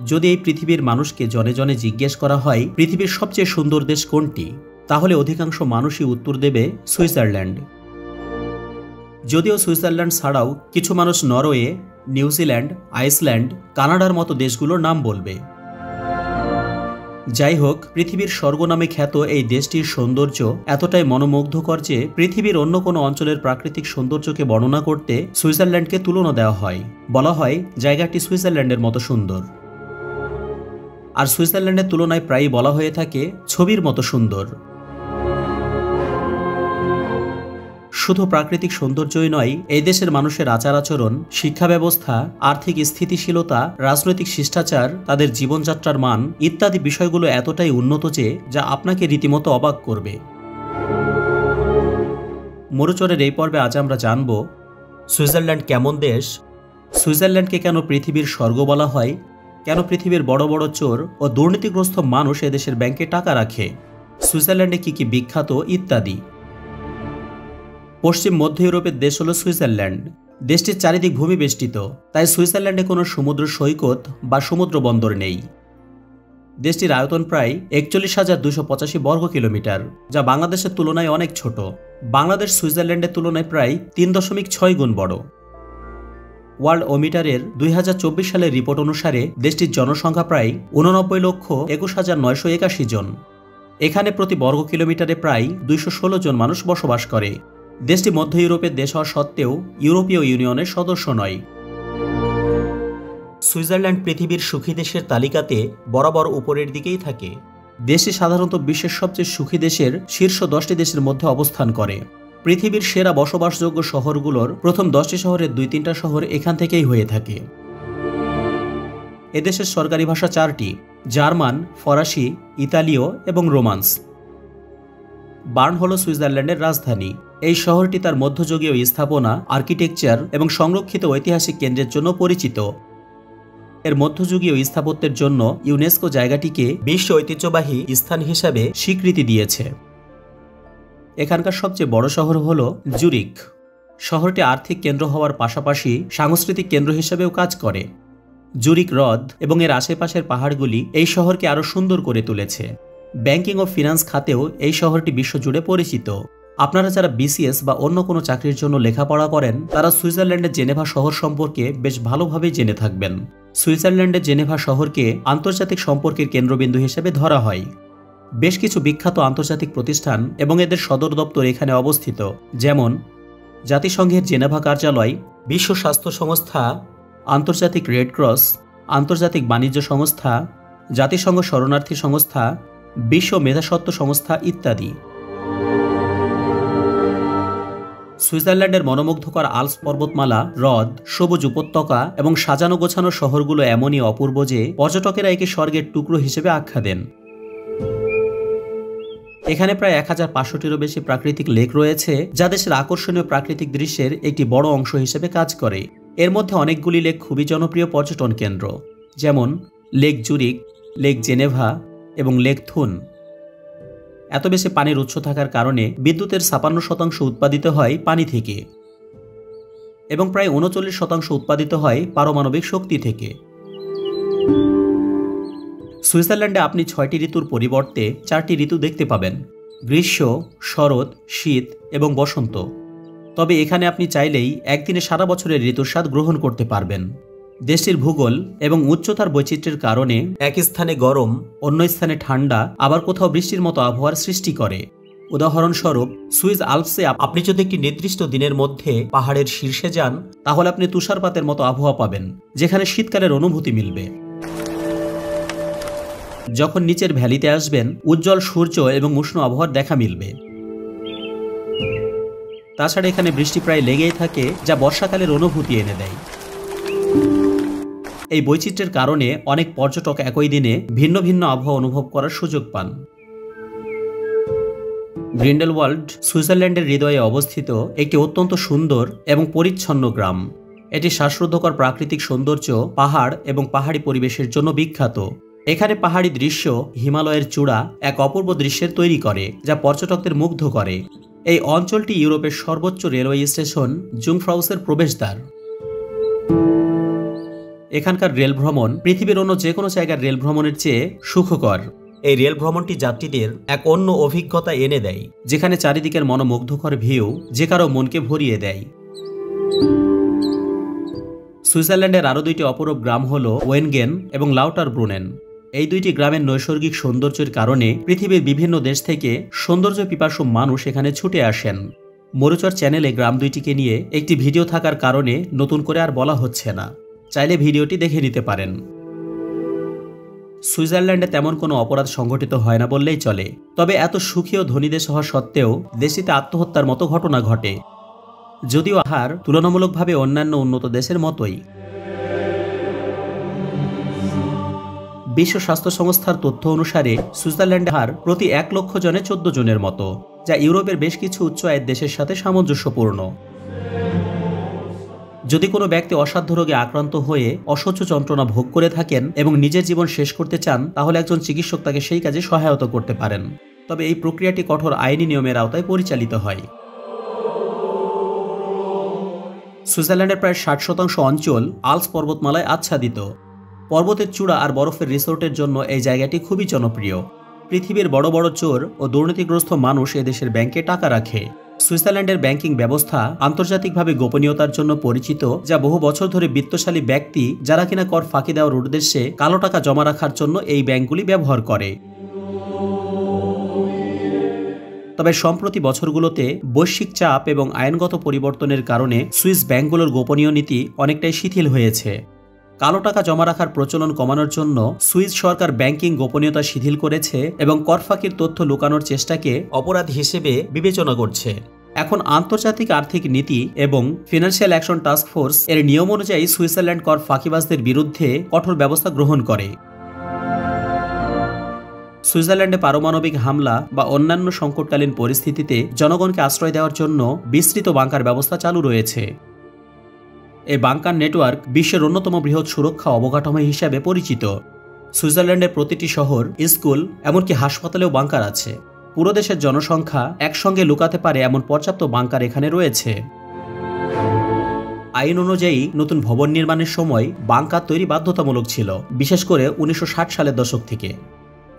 যদি এই পৃথিবীর মানুষকে জনে জনে জিজ্ঞেস করা হয় পৃথিবীর সবচেয়ে সুন্দর দেশ কোনটি, তাহলে অধিকাংশ মানুষই উত্তর দেবে সুইজারল্যান্ড। যদিও সুইজারল্যান্ড ছাড়াও কিছু মানুষ নরওয়ে, নিউজিল্যান্ড, আইসল্যান্ড, কানাডার মতো দেশগুলোর নাম বলবে। যাই হোক, পৃথিবীর স্বর্গ নামে খ্যাত এই দেশটির সৌন্দর্য এতটাই মনোমুগ্ধকর যে পৃথিবীর অন্য কোনো অঞ্চলের প্রাকৃতিক সৌন্দর্যকে বর্ণনা করতে সুইজারল্যান্ডকে তুলনা দেওয়া হয়। বলা হয় জায়গাটি সুইজারল্যান্ডের মতো সুন্দর। আর সুইজারল্যান্ডের তুলনায় প্রায়ই বলা হয়ে থাকে ছবির মতো সুন্দর। শুধু প্রাকৃতিক সৌন্দর্যই নয়, এই দেশের মানুষের আচার আচরণ, শিক্ষা ব্যবস্থা, আর্থিক স্থিতিশীলতা, রাজনৈতিক শিষ্টাচার, তাদের জীবনযাত্রার মান ইত্যাদি বিষয়গুলো এতটাই উন্নত যে যা আপনাকে রীতিমতো অবাক করবে। মরুচরের এই পর্বে আজ আমরা জানব সুইজারল্যান্ড কেমন দেশ, সুইজারল্যান্ডকে কেন পৃথিবীর স্বর্গ বলা হয়, কেন পৃথিবীর বড় বড় চোর ও দুর্নীতিগ্রস্ত মানুষ এদেশের ব্যাংকে টাকা রাখে, সুইজারল্যান্ডে কি কি বিখ্যাত ইত্যাদি। পশ্চিম মধ্য ইউরোপের দেশ হল সুইজারল্যান্ড। দেশটির চারিদিক ভূমি বেষ্টিত, তাই সুইজারল্যান্ডে কোনো সমুদ্র সৈকত বা সমুদ্র বন্দর নেই। দেশটির আয়তন প্রায় ৪১,২৮৫ বর্গ কিলোমিটার, যা বাংলাদেশের তুলনায় অনেক ছোট। বাংলাদেশ সুইজারল্যান্ডের তুলনায় প্রায় ৩.৬ গুণ বড়। ওয়ার্ল্ড ওমিটারের ২০২৪ সালের রিপোর্ট অনুসারে দেশটির জনসংখ্যা প্রায় ৮৯,২১,৯৮১ জন। এখানে প্রতি বর্গ কিলোমিটারে প্রায় ২১৬ জন মানুষ বসবাস করে। দেশটি মধ্য ইউরোপের দেশ হওয়া সত্ত্বেও ইউরোপীয় ইউনিয়নের সদস্য নয়। সুইজারল্যান্ড পৃথিবীর সুখী দেশের তালিকাতে বরাবর উপরের দিকেই থাকে। দেশটি সাধারণত বিশ্বের সবচেয়ে সুখী দেশের শীর্ষ 10টি দেশের মধ্যে অবস্থান করে। পৃথিবীর সেরা বসবাসযোগ্য শহরগুলোর প্রথম 10টি শহরের 2-3টা শহর এখান থেকেই হয়ে থাকে। এদেশের সরকারি ভাষা 4টি: জার্মান, ফরাসি, ইতালীয় এবং রোমান্স। বার্ন হল সুইজারল্যান্ডের রাজধানী। এই শহরটি তার মধ্যযুগীয় স্থাপনা, আর্কিটেকচার এবং সংরক্ষিত ঐতিহাসিক কেন্দ্রের জন্য পরিচিত। এর মধ্যযুগীয় স্থাপত্যের জন্য ইউনেস্কো জায়গাটিকে বিশ্ব ঐতিহ্যবাহী স্থান হিসাবে স্বীকৃতি দিয়েছে। এখানকার সবচেয়ে বড় শহর হল জুরিখ। শহরটি আর্থিক কেন্দ্র হওয়ার পাশাপাশি সাংস্কৃতিক কেন্দ্র হিসেবেও কাজ করে। জুরিখ হ্রদ এবং এর আশেপাশের পাহাড়গুলি এই শহরকে আরও সুন্দর করে তুলেছে। ব্যাংকিং ও ফিনান্স খাতেও এই শহরটি বিশ্বজুড়ে পরিচিত। আপনারা যারা বিসিএস বা অন্য কোনো চাকরির জন্য লেখাপড়া করেন তারা সুইজারল্যান্ডের জেনেভা শহর সম্পর্কে বেশ ভালোভাবেই জেনে থাকবেন। সুইজারল্যান্ডের জেনেভা শহরকে আন্তর্জাতিক সম্পর্কের কেন্দ্রবিন্দু হিসেবে ধরা হয়। বেশ কিছু বিখ্যাত আন্তর্জাতিক প্রতিষ্ঠান এবং এদের সদর দপ্তর এখানে অবস্থিত, যেমন জাতিসংঘের জেনেভা কার্যালয়, বিশ্ব স্বাস্থ্য সংস্থা, আন্তর্জাতিক রেড ক্রস, আন্তর্জাতিক বাণিজ্য সংস্থা, জাতিসংঘ শরণার্থী সংস্থা, বিশ্ব মেধাস্বত্ব সংস্থা ইত্যাদি। সুইজারল্যান্ডের মনোমুগ্ধকর আল্পস পর্বতমালা, হ্রদ, সবুজ উপত্যকা এবং সাজানো গোছানো শহরগুলো এমনই অপূর্ব যে পর্যটকেরা একে স্বর্গের টুকরো হিসেবে আখ্যা দেন। এখানে প্রায় ১৫০০টিরও বেশি প্রাকৃতিক লেক রয়েছে, যা দেশের আকর্ষণীয় প্রাকৃতিক দৃশ্যের একটি বড় অংশ হিসেবে কাজ করে। এর মধ্যে অনেকগুলি লেক খুবই জনপ্রিয় পর্যটন কেন্দ্র, যেমন লেক জুরিখ, লেক জেনেভা এবং লেক থুন। এত বেশি পানির উৎস থাকার কারণে বিদ্যুতের ৫৬% উৎপাদিত হয় পানি থেকে এবং প্রায় ৩৯% উৎপাদিত হয় পারমাণবিক শক্তি থেকে। সুইজারল্যান্ডে আপনি 6টি ঋতুর পরিবর্তে 4টি ঋতু দেখতে পাবেন: গ্রীষ্ম, শরৎ, শীত এবং বসন্ত। তবে এখানে আপনি চাইলেই একদিনে সারা বছরের ঋতুর স্বাদ গ্রহণ করতে পারবেন। দেশটির ভূগোল এবং উচ্চতার বৈচিত্র্যের কারণে এক স্থানে গরম, অন্য স্থানে ঠান্ডা, আবার কোথাও বৃষ্টির মতো আবহাওয়ার সৃষ্টি করে। উদাহরণস্বরূপ, সুইস আল্পসে আপনি যদি একটি নির্দিষ্ট দিনের মধ্যে পাহাড়ের শীর্ষে যান, তাহলে আপনি তুষারপাতের মতো আবহাওয়া পাবেন, যেখানে শীতকালের অনুভূতি মিলবে। যখন নিচের ভ্যালিতে আসবেন, উজ্জ্বল সূর্য এবং উষ্ণ আবহাওয়ার দেখা মিলবে। তাছাড়া এখানে বৃষ্টি প্রায় লেগেই থাকে, যা বর্ষাকালের অনুভূতি এনে দেয়। এই বৈচিত্র্যের কারণে অনেক পর্যটক একই দিনে ভিন্ন ভিন্ন আবহাওয়া অনুভব করার সুযোগ পান। গ্রিন্ডেলওয়াল্ড সুইজারল্যান্ডের হৃদয়ে অবস্থিত একটি অত্যন্ত সুন্দর এবং পরিচ্ছন্ন গ্রাম। এটি শ্বাসরুদ্ধকর প্রাকৃতিক সৌন্দর্য, পাহাড় এবং পাহাড়ি পরিবেশের জন্য বিখ্যাত। এখানে পাহাড়ি দৃশ্য হিমালয়ের চূড়া এক অপূর্ব দৃশ্যের তৈরি করে, যা পর্যটকদের মুগ্ধ করে। এই অঞ্চলটি ইউরোপের সর্বোচ্চ রেলওয়ে স্টেশন জুংফ্রাউসের প্রবেশদ্বার। এখানকার রেল ভ্রমণ পৃথিবীর অন্য যে কোনো জায়গার রেল ভ্রমণের চেয়ে সুখকর। এই রেল ভ্রমণটি যাত্রীদের এক অন্য অভিজ্ঞতা এনে দেয়, যেখানে চারিদিকের মনোমুগ্ধকর ভিউ যে কারো মনকে ভরিয়ে দেয়। সুইজারল্যান্ডের আরও দুইটি অপরূপ গ্রাম হল ওয়েনগেন এবং লাউটারব্রুনেন। এই দুইটি গ্রামের নৈসর্গিক সৌন্দর্যের কারণে পৃথিবীর বিভিন্ন দেশ থেকে সৌন্দর্য পিপাসু মানুষ এখানে ছুটে আসেন। মরুচর চ্যানেলে গ্রাম দুইটিকে নিয়ে একটি ভিডিও থাকার কারণে নতুন করে আর বলা হচ্ছে না, চাইলে ভিডিওটি দেখে নিতে পারেন। সুইজারল্যান্ডে তেমন কোনো অপরাধ সংঘটিত হয় না বললেই চলে, তবে এত সুখী ও ধনী দেশ হওয়া সত্ত্বেও দেশটিতে আত্মহত্যার মতো ঘটনা ঘটে, যদিও হার তুলনামূলকভাবে অন্যান্য উন্নত দেশের মতোই। বিশ্ব স্বাস্থ্য সংস্থার তথ্য অনুসারে সুইজারল্যান্ডে হার প্রতি 1 লক্ষ জনে 14 জনের মতো, যা ইউরোপের বেশ কিছু উচ্চ আয়ের দেশের সাথে সামঞ্জস্যপূর্ণ। যদি কোনো ব্যক্তি অসাধ্য রোগে আক্রান্ত হয়ে অসহ্য যন্ত্রণা ভোগ করে থাকেন এবং নিজের জীবন শেষ করতে চান, তাহলে একজন চিকিৎসক তাকে সেই কাজে সহায়তা করতে পারেন, তবে এই প্রক্রিয়াটি কঠোর আইনি নিয়মের আওতায় পরিচালিত হয়। সুইজারল্যান্ডের প্রায় 60% অঞ্চল আল্পস পর্বতমালায় আচ্ছাদিত। পর্বতের চূড়া আর বরফের রিসোর্টের জন্য এই জায়গাটি খুবই জনপ্রিয়। পৃথিবীর বড় বড় চোর ও দুর্নীতিগ্রস্ত মানুষ এদেশের ব্যাংকে টাকা রাখে। সুইজারল্যান্ডের ব্যাংকিং ব্যবস্থা আন্তর্জাতিকভাবে গোপনীয়তার জন্য পরিচিত, যা বহু বছর ধরে বিত্তশালী ব্যক্তি যারা কিনা কর ফাঁকি দেওয়ার উদ্দেশ্যে কালো টাকা জমা রাখার জন্য এই ব্যাংকগুলি ব্যবহার করে। তবে সম্প্রতি বছরগুলোতে বৈশ্বিক চাপ এবং আইনগত পরিবর্তনের কারণে সুইস ব্যাংকগুলোর গোপনীয় নীতি অনেকটাই শিথিল হয়েছে। কালো টাকা জমা রাখার প্রচলন কমানোর জন্য সুইস সরকার ব্যাংকিং গোপনীয়তা শিথিল করেছে এবং কর ফাঁকির তথ্য লুকানোর চেষ্টাকে অপরাধ হিসেবে বিবেচনা করছে। এখন আন্তর্জাতিক আর্থিক নীতি এবং ফিনান্সিয়াল অ্যাকশন টাস্ক ফোর্স এর নিয়ম অনুযায়ী সুইজারল্যান্ড কর ফাঁকিবাজদের বিরুদ্ধে কঠোর ব্যবস্থা গ্রহণ করে। সুইজারল্যান্ডে পারমাণবিক হামলা বা অন্যান্য সংকটকালীন পরিস্থিতিতে জনগণকে আশ্রয় দেওয়ার জন্য বিস্তৃত বাংকার ব্যবস্থা চালু রয়েছে। এই বাংকার নেটওয়ার্ক বিশ্বের অন্যতম বৃহৎ সুরক্ষা অবকাঠামো হিসাবে পরিচিত। সুইজারল্যান্ডের প্রতিটি শহর, স্কুল, এমনকি হাসপাতালেও বাংকার আছে। পুরো দেশের জনসংখ্যা একসঙ্গে লুকাতে পারে এমন পর্যাপ্ত বাংকার এখানে রয়েছে। আইন অনুযায়ী নতুন ভবন নির্মাণের সময় বাংকার তৈরি বাধ্যতামূলক ছিল, বিশেষ করে 1960 সালের দশক থেকে।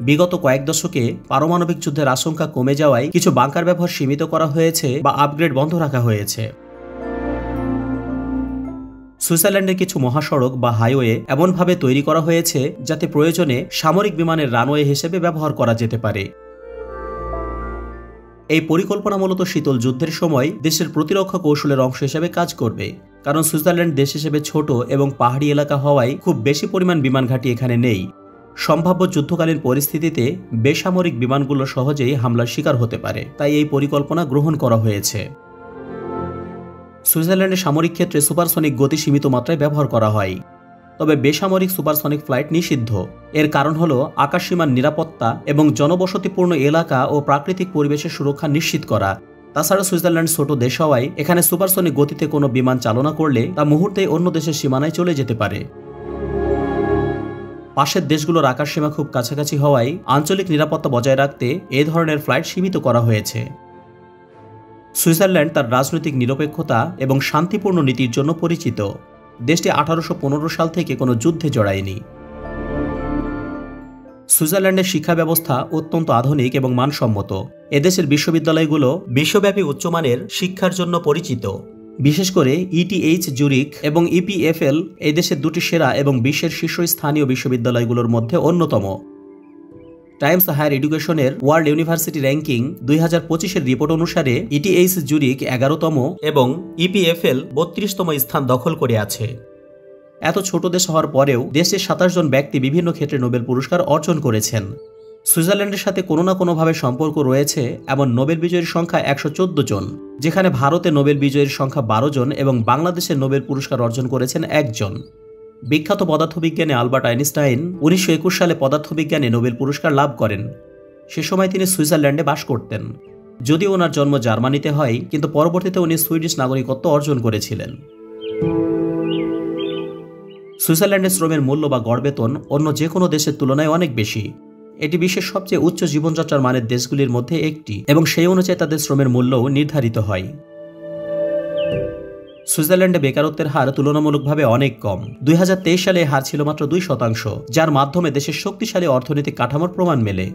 বিগত কয়েক দশকে পারমাণবিক যুদ্ধের আশঙ্কা কমে যাওয়ায় কিছু বাংকার ব্যবহার সীমিত করা হয়েছে বা আপগ্রেড বন্ধ রাখা হয়েছে। সুইজারল্যান্ডের কিছু মহাসড়ক বা হাইওয়ে এমনভাবে তৈরি করা হয়েছে যাতে প্রয়োজনে সামরিক বিমানের রানওয়ে হিসেবে ব্যবহার করা যেতে পারে। এই পরিকল্পনা মূলত শীতল যুদ্ধের সময় দেশের প্রতিরক্ষা কৌশলের অংশ হিসেবে কাজ করবে, কারণ সুইজারল্যান্ড দেশ হিসেবে ছোট এবং পাহাড়ি এলাকা হওয়ায় খুব বেশি পরিমাণ বিমান ঘাঁটি এখানে নেই। সম্ভাব্য যুদ্ধকালীন পরিস্থিতিতে বেসামরিক বিমানগুলো সহজেই হামলার শিকার হতে পারে, তাই এই পরিকল্পনা গ্রহণ করা হয়েছে। সুইজারল্যান্ডের সামরিক ক্ষেত্রে সুপারসনিক গতি সীমিত মাত্রায় ব্যবহার করা হয়, তবে বেসামরিক সুপারসনিক ফ্লাইট নিষিদ্ধ। এর কারণ হল আকাশসীমার নিরাপত্তা এবং জনবসতিপূর্ণ এলাকা ও প্রাকৃতিক পরিবেশের সুরক্ষা নিশ্চিত করা। তাছাড়া সুইজারল্যান্ড ছোট দেশ হওয়ায় এখানে সুপারসনিক গতিতে কোনো বিমান চালনা করলে তা মুহূর্তেই অন্য দেশের সীমানায় চলে যেতে পারে। পাশের দেশগুলোর আকাশসীমা খুব কাছাকাছি হওয়ায় আঞ্চলিক নিরাপত্তা বজায় রাখতে এ ধরনের ফ্লাইট সীমিত করা হয়েছে। সুইজারল্যান্ড তার রাজনৈতিক নিরপেক্ষতা এবং শান্তিপূর্ণ নীতির জন্য পরিচিত। দেশটি 1815 সাল থেকে কোনো যুদ্ধে জড়ায়নি। সুইজারল্যান্ডের শিক্ষা ব্যবস্থা অত্যন্ত আধুনিক এবং মানসম্মত। এদেশের বিশ্ববিদ্যালয়গুলো বিশ্বব্যাপী উচ্চমানের শিক্ষার জন্য পরিচিত। বিশেষ করে ইটিএইচ জুরিক এবং ইপিএফএল এই দেশের দুটি সেরা এবং বিশ্বের শীর্ষস্থানীয় বিশ্ববিদ্যালয়গুলোর মধ্যে অন্যতম। টাইমস হায়ার এডুকেশনের ওয়ার্ল্ড ইউনিভার্সিটি র্যাঙ্কিং 2025-এর রিপোর্ট অনুসারে ইটিএইচ জুরিক 11তম এবং ইপিএফএল 32তম স্থান দখল করে আছে। এত ছোট দেশ হওয়ার পরেও দেশের 27 জন ব্যক্তি বিভিন্ন ক্ষেত্রে নোবেল পুরস্কার অর্জন করেছেন। সুইজারল্যান্ডের সাথে কোনো না কোনোভাবে সম্পর্ক রয়েছে এমন নোবেল বিজয়ীর সংখ্যা 114 জন, যেখানে ভারতে নোবেল বিজয়ীর সংখ্যা 12 জন এবং বাংলাদেশে নোবেল পুরস্কার অর্জন করেছেন 1 জন। বিখ্যাত পদার্থবিজ্ঞানী আলবার্ট আইনস্টাইন 1921 সালে পদার্থবিজ্ঞানে নোবেল পুরস্কার লাভ করেন। সে সময় তিনি সুইজারল্যান্ডে বাস করতেন। যদিও ওনার জন্ম জার্মানিতে হয়, কিন্তু পরবর্তীতে উনি সুইডিশ নাগরিকত্ব অর্জন করেছিলেন। সুইজারল্যান্ডের শ্রমের মূল্য বা গড় বেতন অন্য যে কোনো দেশের তুলনায় অনেক বেশি। এটি বিশ্বের সবচেয়ে উচ্চ জীবনযাত্রার মানের দেশগুলির মধ্যে একটি এবং সেই অনুযায়ী তাদের শ্রমের মূল্যও নির্ধারিত হয়। সুইজারল্যান্ডে বেকারত্বের হার তুলনামূলকভাবে অনেক কম। 2023 সালে হার ছিল মাত্র 2%, যার মাধ্যমে দেশের শক্তিশালী অর্থনৈতিক কাঠামোর প্রমাণ মেলে।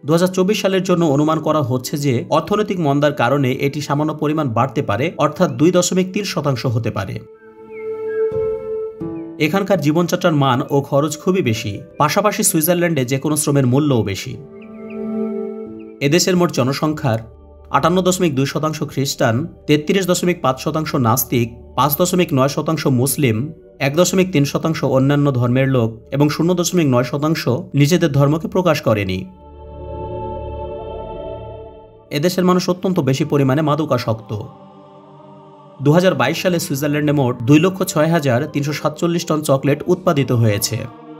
2024 সালের জন্য অনুমান করা হচ্ছে যে অর্থনৈতিক মন্দার কারণে এটি সামান্য পরিমাণ বাড়তে পারে, অর্থাৎ 2.3% হতে পারে। এখানকার জীবনযাত্রার মান ও খরচ খুবই বেশি, পাশাপাশি সুইজারল্যান্ডে যে কোনো শ্রমের মূল্যও বেশি। এদেশের মোট জনসংখ্যার 58.2% খ্রিস্টান, 33.5% নাস্তিক, 5.9% মুসলিম, 1.3% অন্যান্য ধর্মের লোক এবং 0.9% নিজেদের ধর্মকে প্রকাশ করেনি। এদেশের মানুষ অত্যন্ত বেশি পরিমাণে মাদকাসক্ত। 2022 সালে সুইজারল্যান্ডে মোট 2,06,347 টন চকলেট উৎপাদিত হয়েছে।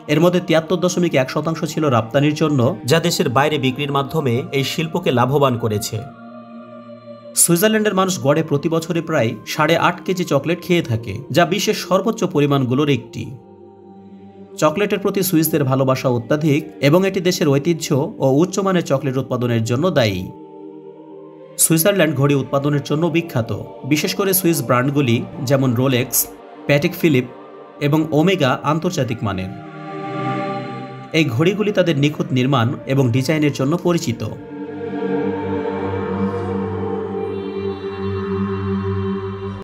এর মধ্যে 73.1% ছিল রপ্তানির জন্য, যা দেশের বাইরে বিক্রির মাধ্যমে এই শিল্পকে লাভবান করেছে। সুইজারল্যান্ডের মানুষ গড়ে প্রতি বছরে প্রায় 8.5 কেজি চকলেট খেয়ে থাকে, যা বিশ্বের সর্বোচ্চ পরিমাণগুলোর একটি। চকলেটের প্রতি সুইসদের ভালোবাসা অত্যাধিক এবং এটি দেশের ঐতিহ্য ও উচ্চমানের চকলেট উৎপাদনের জন্য দায়ী। সুইজারল্যান্ড ঘড়ি উৎপাদনের জন্য বিখ্যাত, বিশেষ করে সুইস ব্র্যান্ডগুলি যেমন রোলেক্স, প্যাটেক ফিলিপ এবং ওমেগা আন্তর্জাতিক মানের। এই ঘড়িগুলি তাদের নিখুঁত নির্মাণ এবং ডিজাইনের জন্য পরিচিত।